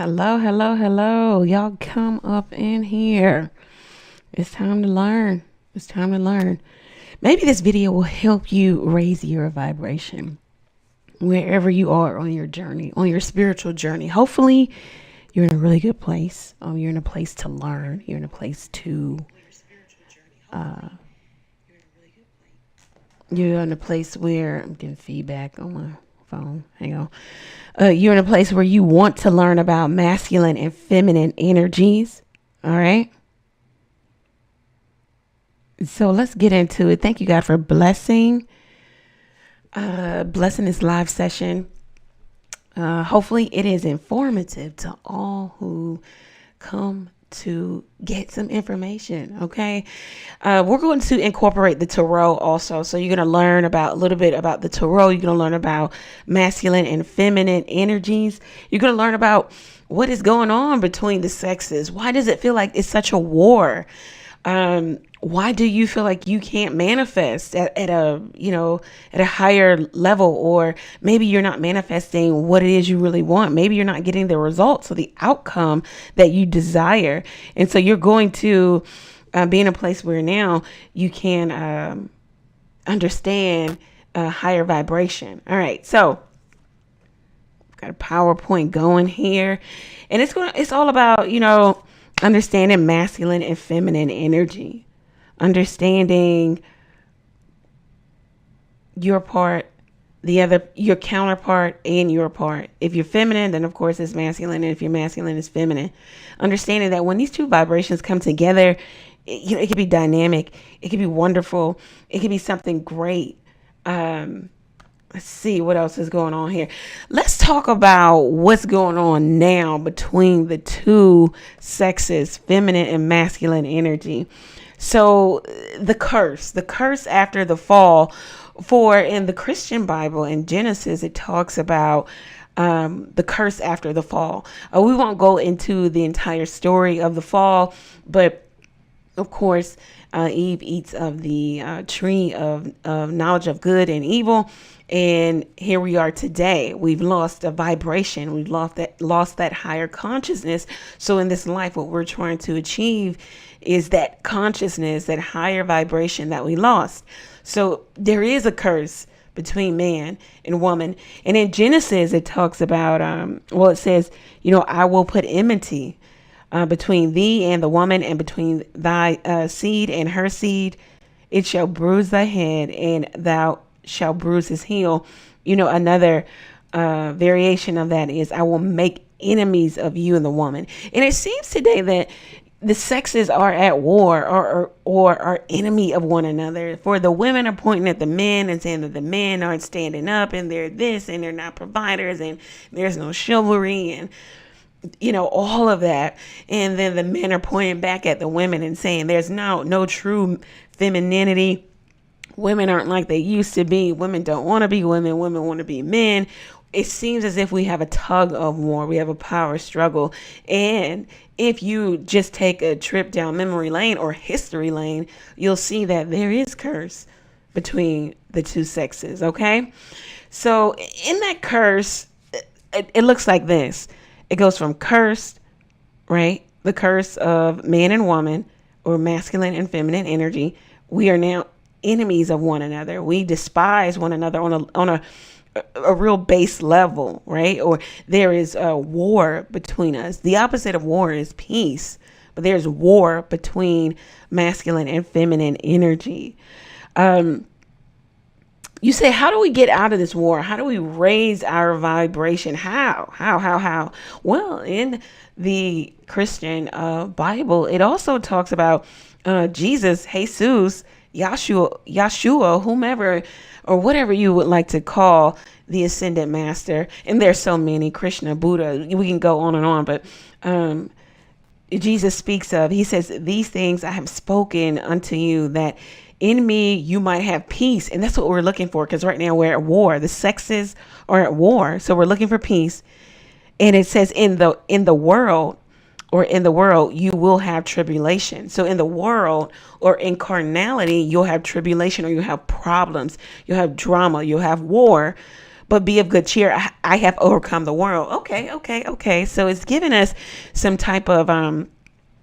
Hello, hello, hello. Y'all come up in here. It's time to learn. It's time to learn. Maybe this video will help you raise your vibration wherever you are on your journey, on your spiritual journey. Hopefully, you're in a really good place. You're in a place to learn. You're in a place to, you're in a place where I'm getting feedback on my phone. Hang on. You're in a place where you want to learn about masculine and feminine energies. All right. So let's get into it. Thank you, God, for blessing this live session. Hopefully it is informative to all who come to get some information. Okay. We're going to incorporate the tarot also. So you're going to learn about a little bit about the tarot. You're going to learn about masculine and feminine energies. You're going to learn about what is going on between the sexes. Why does it feel like it's such a war? Why do you feel like you can't manifest at a higher level? Or maybe you're not manifesting what it is you really want. Maybe you're not getting the results or the outcome that you desire. And so you're going to be in a place where now you can understand a higher vibration. All right. So I've got a PowerPoint going here, and it's all about, understanding masculine and feminine energy. Understanding your part, your counterpart, and your part. If you're feminine, then of course it's masculine. And if you're masculine, it's feminine. Understanding that when these two vibrations come together, it could be dynamic. It could be wonderful. It could be something great. Let's see what else is going on here. Let's talk about what's going on now between the two sexes, feminine and masculine energy. So the curse after the fall, for in the Christian Bible in Genesis, it talks about the curse after the fall. We won't go into the entire story of the fall, but of course, Eve eats of the tree of knowledge of good and evil. And here we are today. We've lost a vibration. We've lost that higher consciousness. So in this life, what we're trying to achieve is that consciousness, that higher vibration that we lost. So there is a curse between man and woman. And in Genesis, it talks about, it says, I will put enmity between thee and the woman, and between thy seed and her seed. It shall bruise thy head, and thou shalt bruise his heel. Another variation of that is, I will make enemies of you and the woman. And it seems today that the sexes are at war or are enemy of one another. For the women are pointing at the men and saying that the men aren't standing up, and they're this, and they're not providers, and there's no chivalry, and all of that. And then the men are pointing back at the women and saying there's no true femininity. Women aren't like they used to be. Women don't want to be women. Women want to be men. It seems as if we have a tug of war. We have a power struggle. And if you just take a trip down memory lane or history lane, you'll see that there is curse between the two sexes. Okay. So in that curse, it looks like this. It goes from cursed, right? The curse of man and woman, or masculine and feminine energy. We are now enemies of one another. We despise one another on a real base level, right? Or there is a war between us. The opposite of war is peace, but there's war between masculine and feminine energy. You say, how do we get out of this war? How do we raise our vibration? How? Well, in the Christian Bible, it also talks about Jesus, Jesus, Yeshua, whomever, or whatever you would like to call the ascended master. And there's so many, Krishna, Buddha, we can go on and on, but Jesus speaks of, he says, these things I have spoken unto you, that in me you might have peace. And that's what we're looking for, because right now we're at war. The sexes are at war. So we're looking for peace. And it says in the world you will have tribulation. So in the world, or in carnality, you'll have tribulation, or you'll have problems, you'll have drama, you'll have war. but be of good cheer. I have overcome the world. Okay. So it's giving us some type of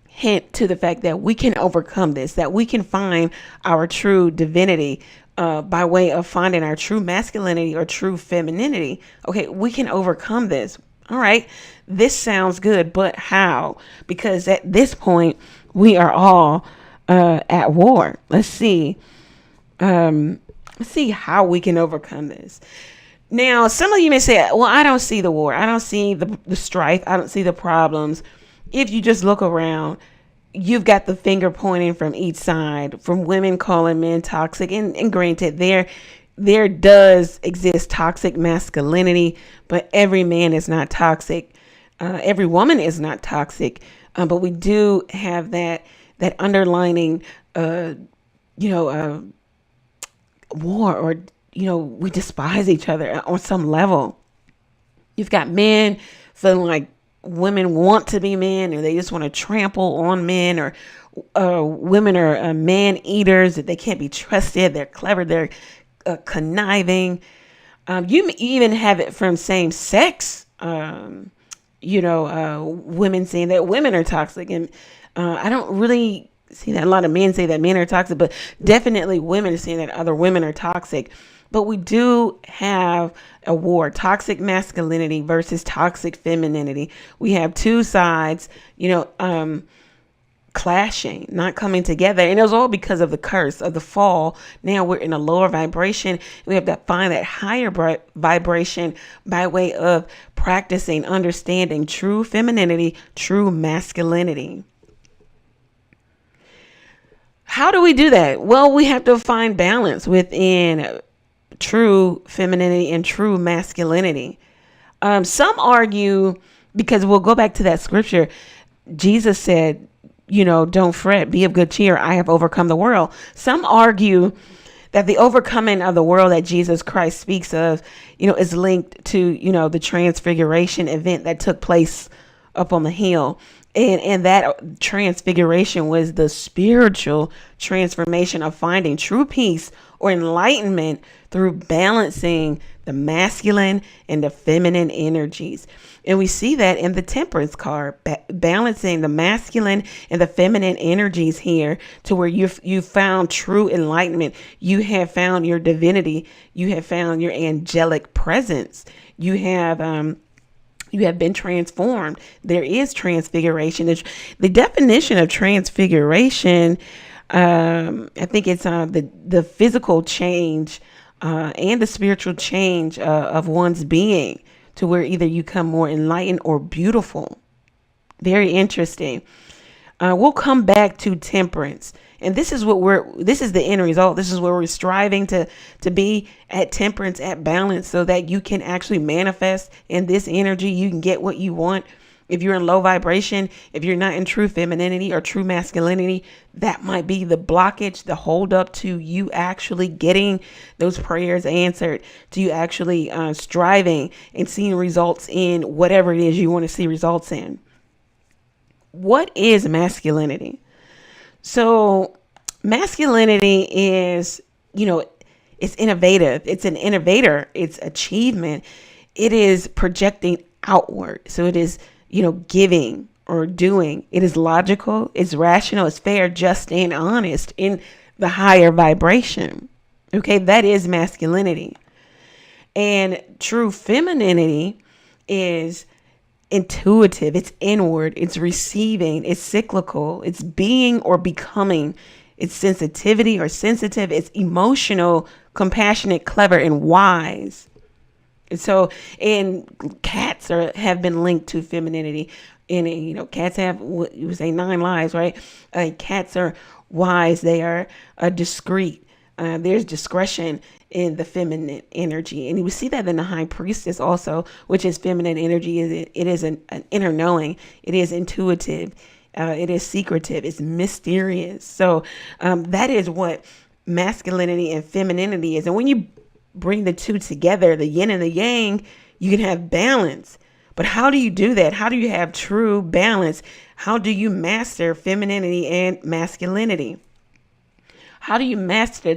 hint to the fact that we can overcome this, that we can find our true divinity by way of finding our true masculinity or true femininity. Okay, we can overcome this. All right, this sounds good, but how? Because at this point, we are all at war. Let's see how we can overcome this. Now, some of you may say, well, I don't see the war. I don't see the strife. I don't see the problems. If you just look around, you've got the finger pointing from each side, from women calling men toxic. And granted, there does exist toxic masculinity, but every man is not toxic. Every woman is not toxic. But we do have that underlining, war, or, we despise each other on some level. You've got men feeling like women want to be men, or they just want to trample on men, or women are man eaters, that they can't be trusted. They're clever. They're conniving. You even have it from same sex, women saying that women are toxic. And I don't really see that a lot of men say that men are toxic, but definitely women are saying that other women are toxic. But we do have a war, toxic masculinity versus toxic femininity. We have two sides, clashing, not coming together. And it was all because of the curse of the fall. Now we're in a lower vibration. We have to find that higher vibration by way of practicing, understanding true femininity, true masculinity. How do we do that? Well, we have to find balance within true femininity and true masculinity. Some argue, because we'll go back to that scripture, Jesus said, don't fret, be of good cheer. I have overcome the world. Some argue that the overcoming of the world that Jesus Christ speaks of, is linked to, the Transfiguration event that took place up on the hill. And that transfiguration was the spiritual transformation of finding true peace or enlightenment through balancing the masculine and the feminine energies. And we see that in the Temperance card, balancing the masculine and the feminine energies here, to where you found true enlightenment. You have found your divinity. You have found your angelic presence. You have been transformed. There is transfiguration. The definition of transfiguration, I think it's the physical change and the spiritual change of one's being, to where either you come more enlightened or beautiful. Very interesting. We'll come back to temperance. And this is this is the end result. This is where we're striving to be at temperance, at balance, so that you can actually manifest in this energy. You can get what you want. If you're in low vibration, if you're not in true femininity or true masculinity, that might be the blockage, the hold up to you actually getting those prayers answered, to you actually striving and seeing results in whatever it is you want to see results in. What is masculinity? So masculinity is, it's innovative. It's an innovator. It's achievement. It is projecting outward. So it is, giving or doing. It is logical. It's rational. It's fair, just, and honest in the higher vibration. Okay, that is masculinity. And true femininity is intuitive. It's inward. It's receiving. It's cyclical. It's being or becoming. It's sensitivity or sensitive. It's emotional, compassionate, clever, and wise. And so, cats have been linked to femininity. And, cats have, what you would say, 9 lives, right? Cats are wise. They are discreet. There's discretion in the feminine energy. And we see that in the High Priestess also, which is feminine energy. It is an inner knowing. It is intuitive. It is secretive. It's mysterious. So that is what masculinity and femininity is. And when you bring the two together, the yin and the yang, you can have balance. But how do you do that? How do you have true balance? How do you master femininity and masculinity? How do you master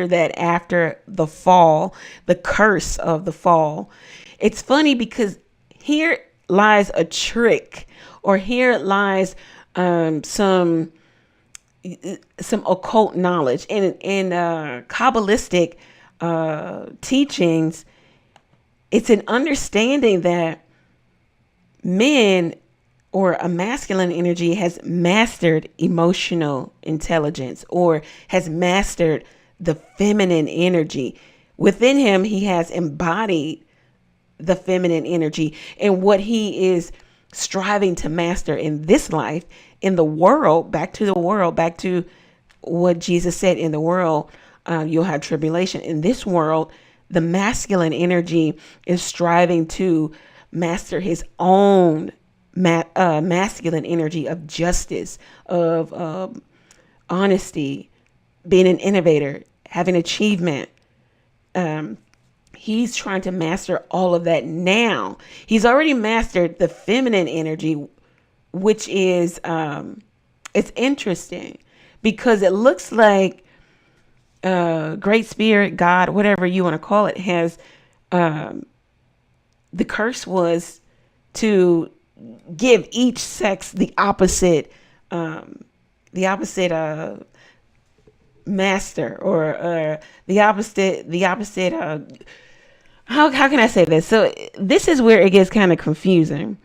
that after the fall, the curse of the fall? It's funny because here lies a trick, or here lies some occult knowledge in Kabbalistic teachings. It's an understanding that men, or a masculine energy, has mastered emotional intelligence, or has mastered the feminine energy. Within him, he has embodied the feminine energy, and what he is striving to master in this life, in the world, back to what Jesus said, in the world, you'll have tribulation. In this world, the masculine energy is striving to master his own masculine energy of justice, of honesty, being an innovator, having achievement. He's trying to master all of that now. He's already mastered the feminine energy, which is, it's interesting because it looks like Great Spirit, God, whatever you want to call it, has, the curse was to give each sex the opposite master, or the opposite how can I say this? So this is where it gets kind of confusing.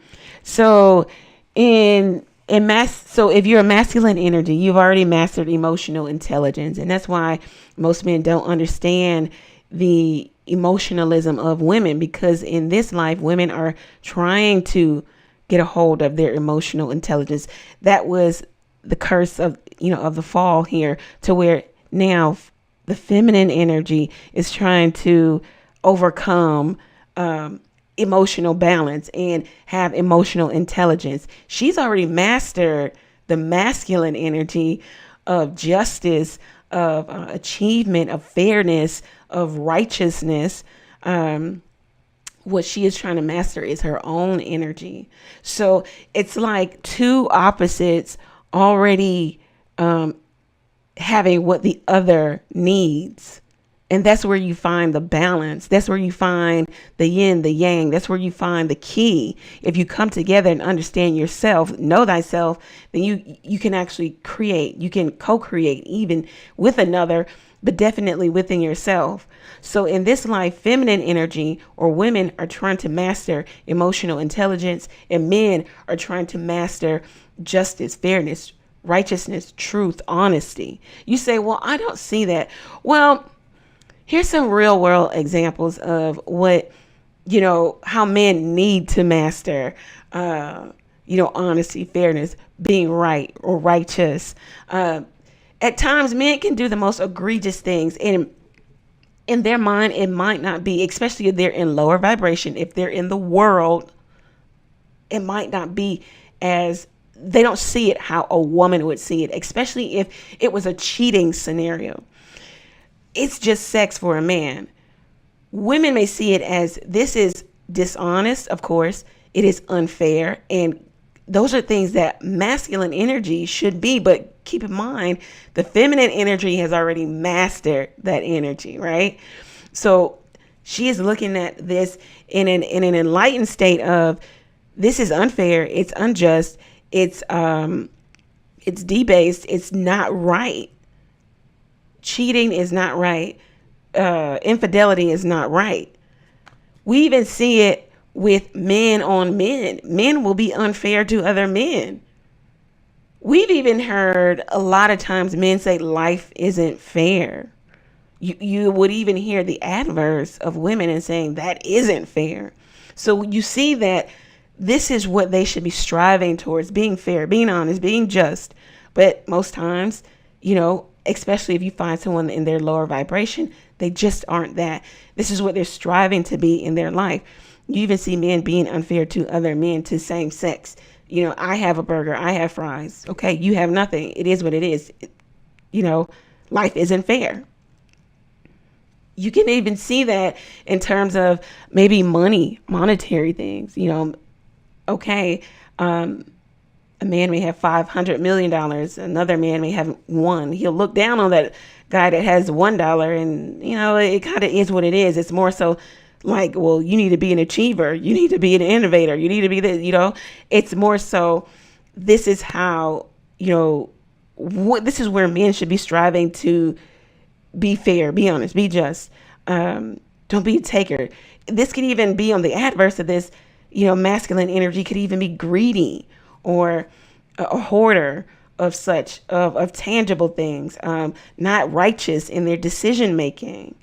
So so if you're a masculine energy, you've already mastered emotional intelligence, and that's why most men don't understand the emotionalism of women, because in this life, women are trying to get a hold of their emotional intelligence. That was the curse of the fall here, to where now the feminine energy is trying to overcome emotional balance and have emotional intelligence. She's already mastered the masculine energy of justice, of achievement, of fairness, of righteousness. What she is trying to master is her own energy. So it's like two opposites already having what the other needs. And that's where you find the balance. That's where you find the yin, the yang. That's where you find the key. If you come together and understand yourself, know thyself, then you can actually create. You can co-create even with another, but definitely within yourself. So in this life, feminine energy, or women, are trying to master emotional intelligence, and men are trying to master justice, fairness, righteousness, truth, honesty. You say, well, I don't see that. Well, here's some real world examples of what, how men need to master, honesty, fairness, being right or righteous. At times, men can do the most egregious things, and in their mind, it might not be, especially if they're in lower vibration, if they're in the world, it might not be as, they don't see it how a woman would see it, especially if it was a cheating scenario. It's just sex for a man. Women may see it as, this is dishonest, of course, it is unfair, and those are things that masculine energy should be. But keep in mind, the feminine energy has already mastered that energy, right? So she is looking at this in an enlightened state of, this is unfair, it's unjust, it's debased, it's not right. Cheating is not right. Infidelity is not right. We even see it with men on men. Men will be unfair to other men. We've even heard a lot of times men say life isn't fair. You would even hear the adverse of women and saying that isn't fair. So you see that this is what they should be striving towards: being fair, being honest, being just. But most times, especially if you find someone in their lower vibration, they just aren't that. This is what they're striving to be in their life. You even see men being unfair to other men, to same sex. I have a burger, I have fries. Okay, you have nothing. It is what it is. Life isn't fair. You can even see that in terms of maybe monetary things. Okay, A man may have $500 million. Another man may have one. He'll look down on that guy that has $1, and it kind of is what it is. It's more so like, well, you need to be an achiever. You need to be an innovator. You need to be this. It's more so. This is how this is where men should be striving to be fair, be honest, be just. Don't be a taker. This could even be on the adverse of this. Masculine energy could even be greedy or a hoarder of tangible things, not righteous in their decision making.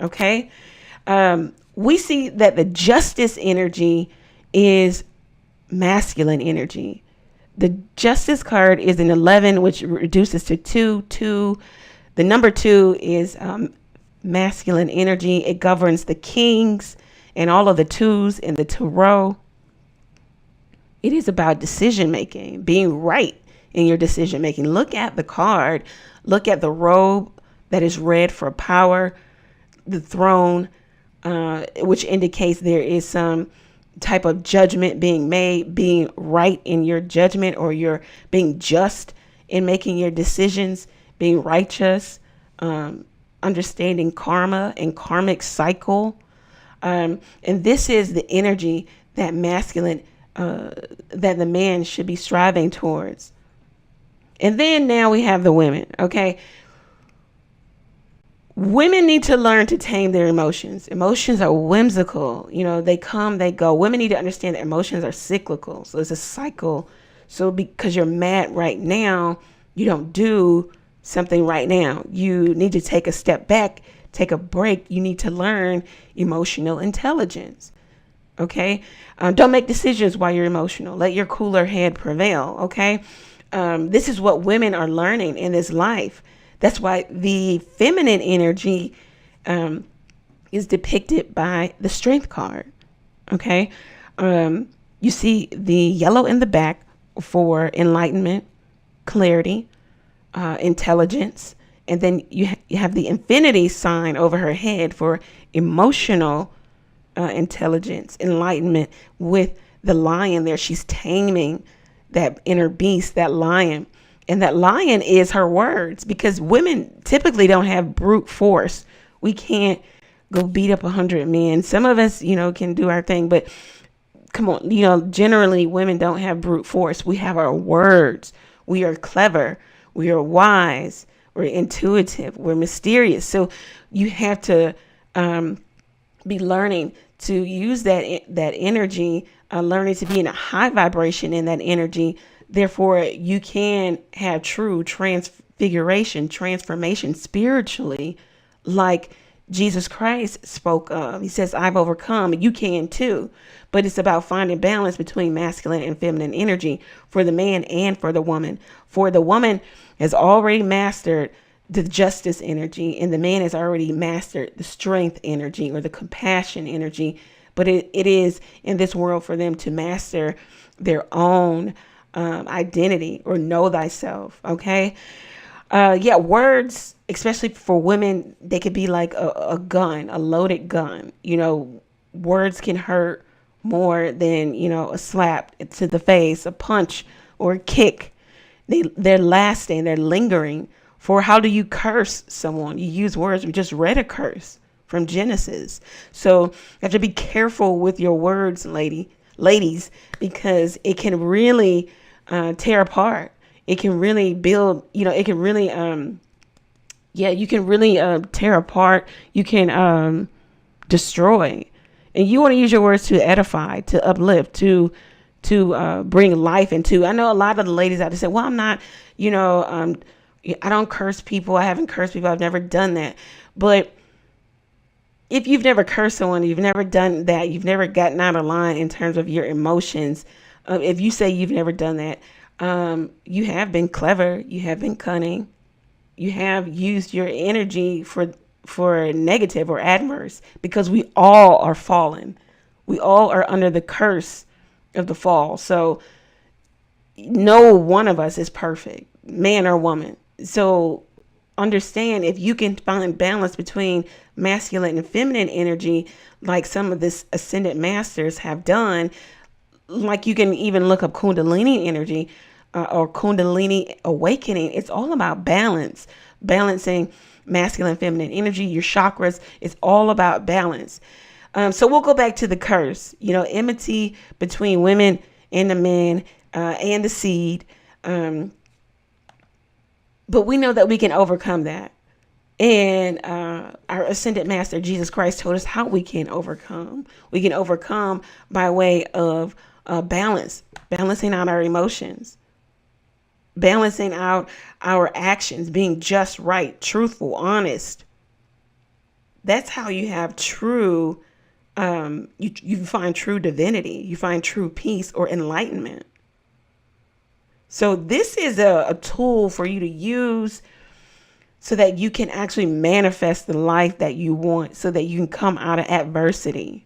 Okay. We see that the justice energy is masculine energy. The justice card is an 11, which reduces to 2. The number 2 is masculine energy. It governs the kings and all of the 2s in the tarot. It is about decision making, being right in your decision making. Look at the card. Look at the robe that is red for power, the throne, which indicates there is some type of judgment being made, being right in your judgment, or you're being just in making your decisions, being righteous, understanding karma and karmic cycle. And this is the energy that that the man should be striving towards. And then now we have the women. Okay. Women need to learn to tame their emotions. Emotions are whimsical. They come, they go. Women need to understand that emotions are cyclical. So it's a cycle. So because you're mad right now, you don't do something right now. You need to take a step back, take a break. You need to learn emotional intelligence. Okay. Don't make decisions while you're emotional. Let your cooler head prevail. Okay. This is what women are learning in this life. That's why the feminine energy is depicted by the strength card. Okay. You see the yellow in the back for enlightenment, clarity, intelligence. And then you have the infinity sign over her head for emotional intelligence, enlightenment, with the lion there. She's taming that inner beast, that lion. And that lion is her words, because women typically don't have brute force. We can't go beat up 100 men. Some of us, can do our thing, but come on, generally women don't have brute force. We have our words. We are clever. We are wise. We're intuitive. We're mysterious. So you have to be learning to use that energy, learning to be in a high vibration in that energy. Therefore, you can have true transfiguration, transformation spiritually, like Jesus Christ spoke of. He says, I've overcome. You can too. But it's about finding balance between masculine and feminine energy for the man and for the woman. For the woman has already mastered the justice energy, and the man has already mastered the strength energy or the compassion energy. But it is in this world for them to master their own identity, or know thyself. Okay. Words, especially for women, they could be like a gun, a loaded gun. Words can hurt more than, a slap to the face, a punch, or a kick. They're lasting, they're lingering. For how do you curse someone? You use words. We just read a curse from Genesis. So you have to be careful with your words, ladies, because it can really tear apart. It can really build, it can really, you can really tear apart. You can destroy. And you want to use your words to edify, to uplift, to bring life into. I know a lot of the ladies out there say, well, I'm not, I don't curse people. I haven't cursed people. I've never done that. But if you've never cursed someone, you've never done that, you've never gotten out of line in terms of your emotions. If you say you've never done that, you have been clever. You have been cunning. You have used your energy for negative or adverse, because we all are fallen. We all are under the curse of the fall. So no one of us is perfect, man or woman. So understand, if you can find balance between masculine and feminine energy, like some of this ascended masters have done, like you can even look up Kundalini energy. or Kundalini awakening, it's all about balance, balancing masculine, feminine energy, your chakras. It's all about balance. So we'll go back to the curse, enmity between women and the men, and the seed. But we know that we can overcome that. And our ascended master, Jesus Christ, told us how we can overcome. We can overcome by way of balancing out our emotions, balancing out our actions, being just, right, truthful, honest. That's how you have true, you find true divinity. You find true peace or enlightenment. So this is a tool for you to use so that you can actually manifest the life that you want, so that you can come out of adversity.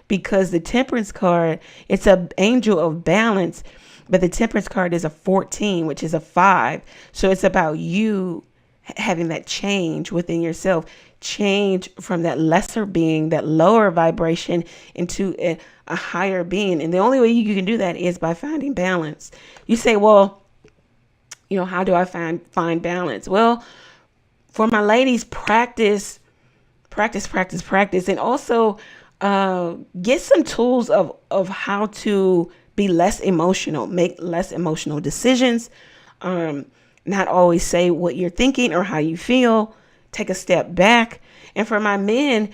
Because the Temperance card, it's an angel of balance, but the Temperance card is a 14, which is a 5. So it's about you having that change within yourself, change from that lesser being, that lower vibration, into a higher being. And the only way you can do that is by finding balance. You say, well, how do I find balance? Well, for my ladies, practice, and also get some tools of how to be less emotional, make less emotional decisions, not always say what you're thinking or how you feel, take a step back. And for my men,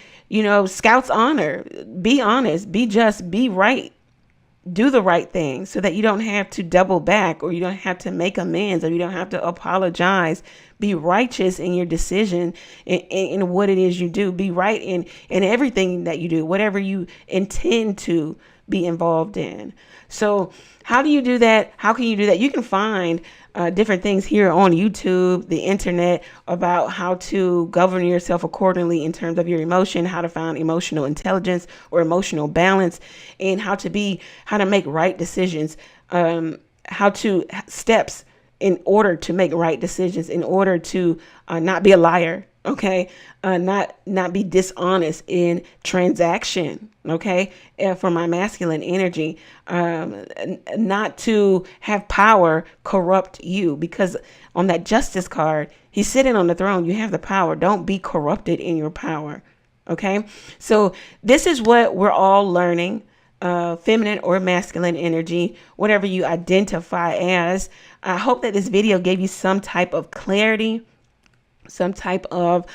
Scout's honor, be honest, be just, be right. Do the right thing so that you don't have to double back, or you don't have to make amends, or you don't have to apologize. Be righteous in your decision in what it is you do. Be right in everything that you do, whatever you intend to be involved in. So how do you do that? How can you do that? You can find different things here on YouTube, the internet, about how to govern yourself accordingly in terms of your emotion, how to find emotional intelligence or emotional balance, and how to make right decisions, steps in order to make right decisions, in order to not be a liar. Okay. Not be dishonest in transaction. Okay. For my masculine energy, not to have power corrupt you, because on that Justice card, he's sitting on the throne. You have the power. Don't be corrupted in your power. Okay. So this is what we're all learning, feminine or masculine energy, whatever you identify as. I hope that this video gave you some type of clarity, some type of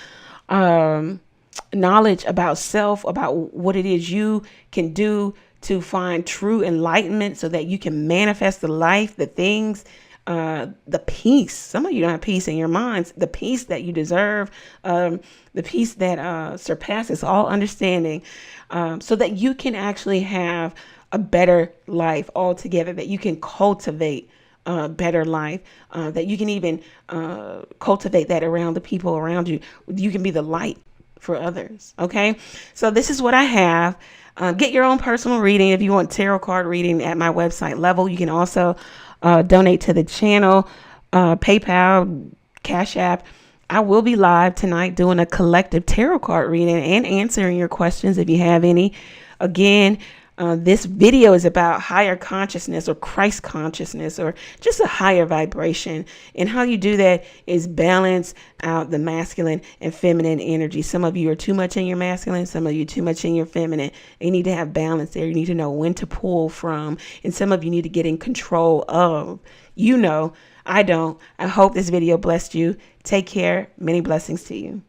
knowledge about self, about what it is you can do to find true enlightenment, so that you can manifest the life, the things, the peace. Some of you don't have peace in your minds, the peace that you deserve, the peace that surpasses all understanding, so that you can actually have a better life altogether, that you can cultivate better life, that you can even cultivate that around the people around you. You can be the light for others. Okay. So this is what I have. Get your own personal reading. If you want tarot card reading at my website level, you can also donate to the channel, PayPal, Cashapp. I will be live tonight doing a collective tarot card reading and answering your questions if you have any. Again, this video is about higher consciousness, or Christ consciousness, or just a higher vibration. And how you do that is balance out the masculine and feminine energy. Some of you are too much in your masculine, some of you too much in your feminine. You need to have balance there. You need to know when to pull from. And some of you need to get in control of. I don't. I hope this video blessed you. Take care. Many blessings to you.